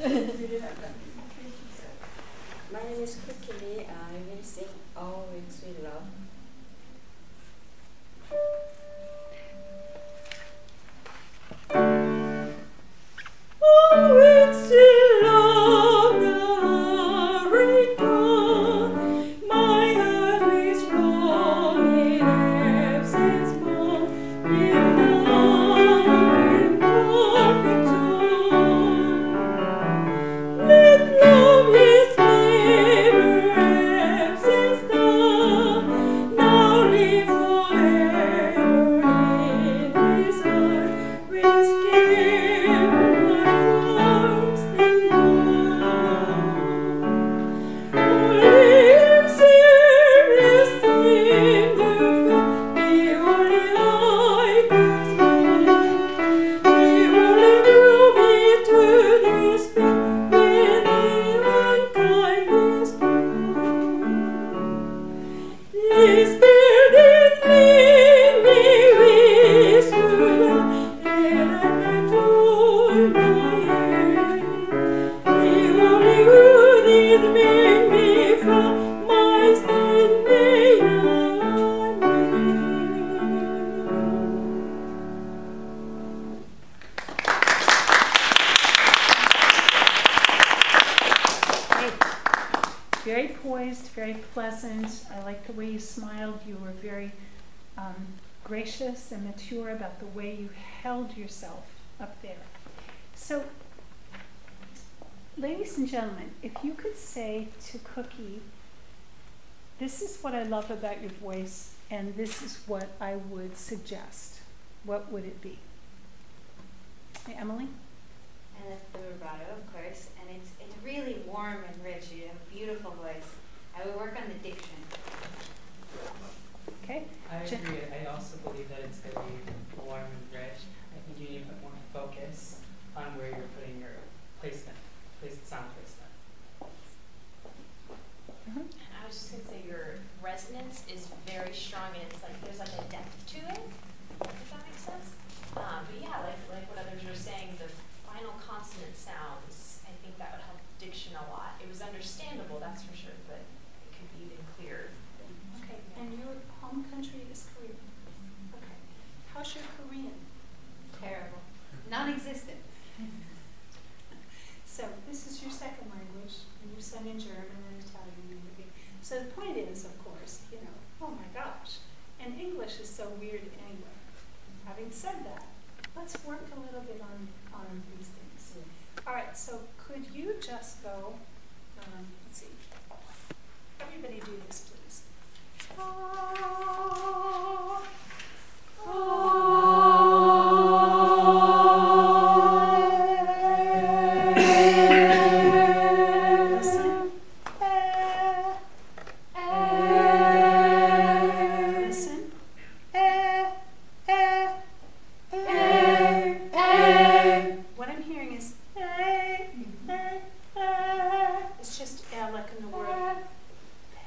My name is Cookie Lee. I will sing All With Sweet Love. All with sweet love, my heart is strong in absence born, in love in perfect joy. Let love with never absence done, now live forever in His heart, with give my voice in love. Only in service in the faith, the only I could find, the only drew me to this faith, when unkindness this building lead me with love, and I may join my end. The only good is made me from my sin may not Very poised, very pleasant. I like the way you smiled. You were very gracious and mature about the way you held yourself up there. So, ladies and gentlemen, if you could say to Cookie, this is what I love about your voice, and this is what I would suggest, what would it be? Hey, Emily? I love the vibrato, of course, and it's really warm and rich. You have a beautiful voice. I would work on the diction. Okay. I agree. I also believe that it's going to be warm and rich. I think you need to put more focus on where you're putting your placement, sound placement. And I was just going to say your resonance is very strong, and it's like there's like a depth to it, if that makes sense. But yeah, like what others were saying, the final consonant sounds, I think that would help diction a lot. It was understandable, that's for sure, but it could be even clearer. Okay, and your home country is Korea. Okay. How's your Korean? Terrible. Non-existent. So this is your second language, and you sung in German and Italian and everything. So the point is, of course, you know, oh my gosh, and English is so weird anyway. Having said that, let's work a little bit on these things. All right, so could you just go, let's see, everybody do this, please. What I'm hearing is it's just like in the word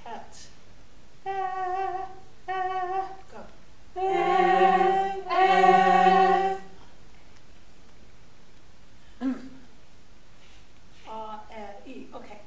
pet. Go. E. Okay.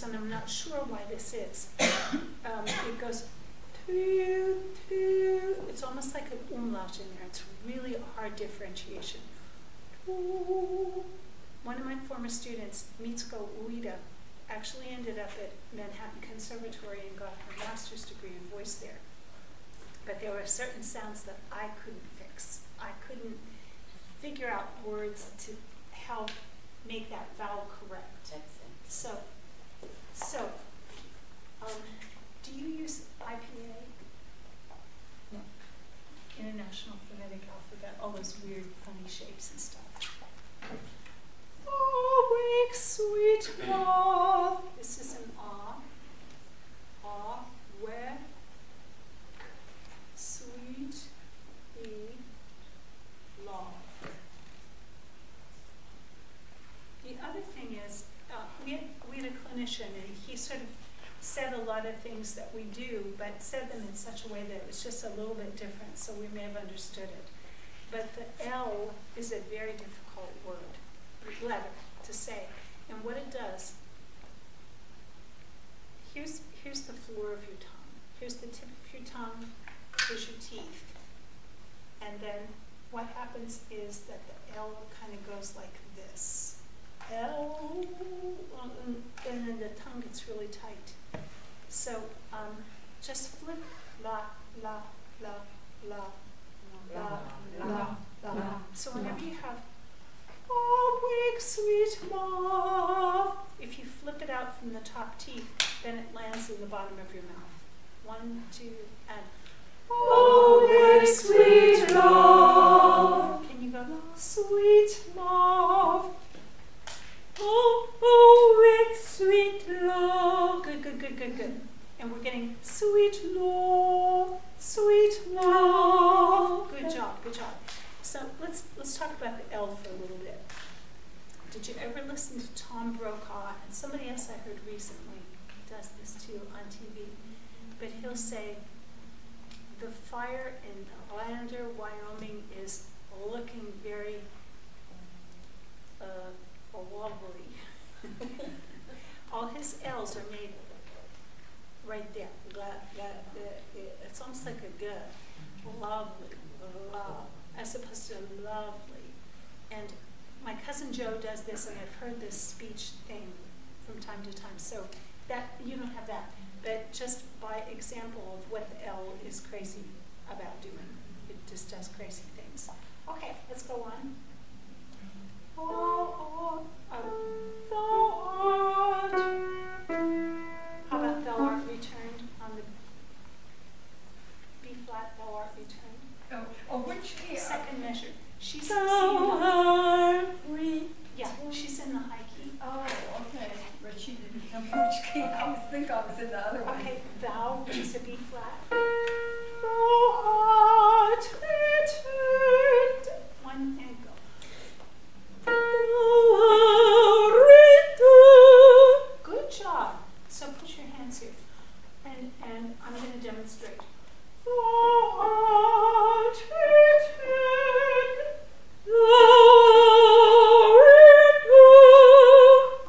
And I'm not sure why this is. It goes it's almost like an umlaut in there. It's really a hard differentiation. One of my former students, Mitsuko Ueda, actually ended up at Manhattan Conservatory and got her master's degree in voice there. But there were certain sounds that I couldn't fix. I couldn't figure out words to help make that vowel correct. So, do you use IPA? No. International Phonetic Alphabet, all those weird, funny shapes and stuff. Oh, wake sweet love. This is an ah. had a clinician, and he sort of said a lot of things that we do, but said them in such a way that it was just a little bit different, so we may have understood it. But the L is a very difficult letter to say. And what it does, here's the floor of your tongue. Here's the tip of your tongue, here's your teeth. And then what happens is that the L kind of goes like this. L, and then the tongue gets really tight. So just flip la, la, la, la, la, la, la. So whenever you have, oh, wake sweet love, if you flip it out from the top teeth, then it lands in the bottom of your mouth. 1, 2, and oh, wake sweet love. Can you go, sweet love? Oh, wake sweet love. Good, good, good, good, good. And we're getting sweet love, sweet love. Good job, good job. So let's talk about the L for a little bit. Did you ever listen to Tom Brokaw? And somebody else I heard recently does this too on TV. But he'll say, the fire in Lander, Wyoming is looking very wobbly. All his L's are made right there. It's almost like a G. Lovely, love, as opposed to lovely. And my cousin Joe does this, and I've heard this speech thing from time to time. So that you don't have that, but just by example of what the L is crazy about doing, it just does crazy things. Okay, let's go on. Oh, thou art. How about thou art returned on the B flat? Thou art returned. Oh, which key? Second measure. She's Thou yeah, she's in the high key. Oh, okay. But she didn't tell me which key. I think I was in the other one. Okay, thou, which is a B flat. Thou art returned. One and go. Good job. So put your hands here. And I'm going to demonstrate. Thou art returned.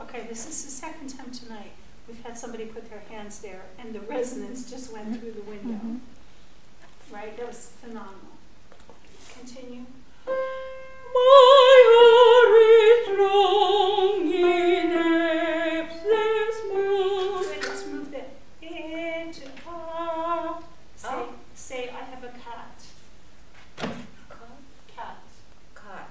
Okay, this is the second time tonight we've had somebody put their hands there and the resonance just went through the window. Right? That was phenomenal. Continue. My heart is longing absence moon. Good, let's move that into car. Say, I have a cat. Cat. Cat.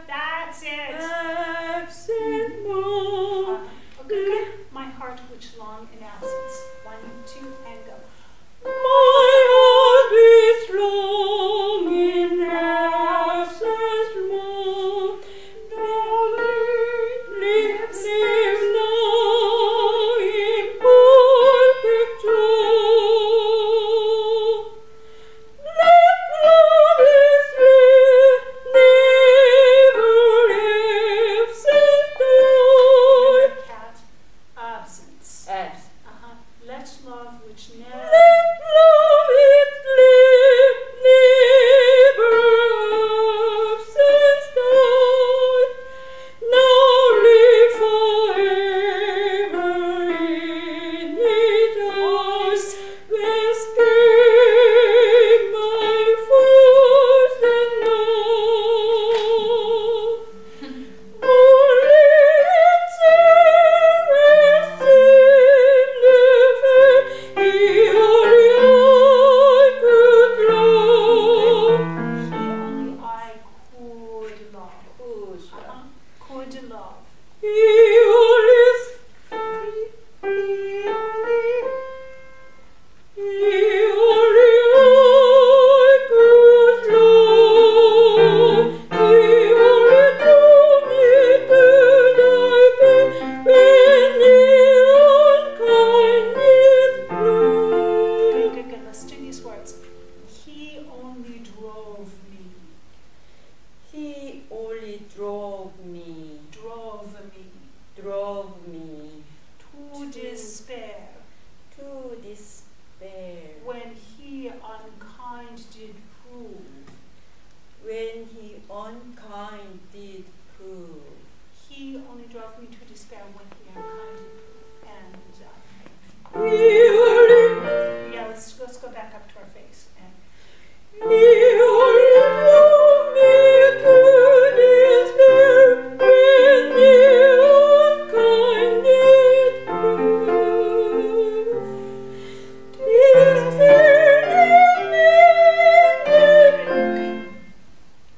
That's it. Absent moon. Okay. My heart which long in absence. 1, 2, and go. My heart is longing absent moon. Live now in perfect joy. Let love is never absent joy. Cat. Absence. Absent. Let love which never. Let love it live, never absent joy. Now live forever in it eyes. When spake my first and love. Only its rest in the fair, only I could love. Only I could love. Could love. Good, good. Let's do these words. He only drove me. He only drove me. Drove. despair. When he unkind did prove. When he unkind did prove. He only drove me to despair when he unkind did prove. And yeah, let's go back up to our face. And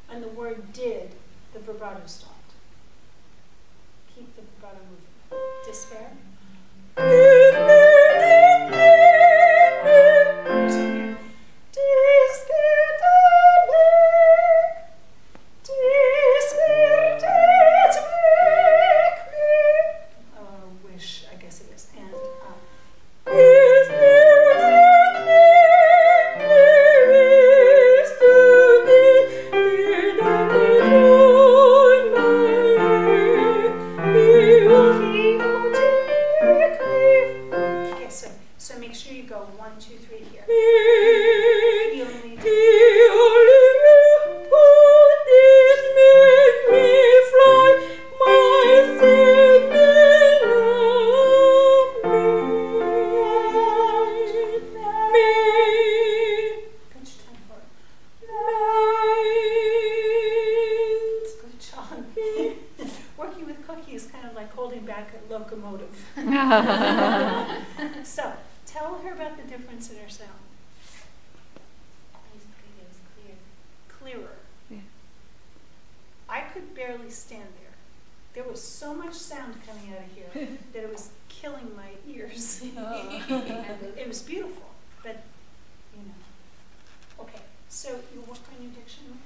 and the word did, the vibrato stopped. Keep the vibrato moving. Despair. So make sure you go 1, 2, 3 here. Working with Cookie is kind of like holding back a locomotive. So, tell her about the difference in her sound. It was clear. Clearer. Yeah. I could barely stand there. There was so much sound coming out of here that it was killing my ears. And it was beautiful, but, you know. Okay, so you work on your diction?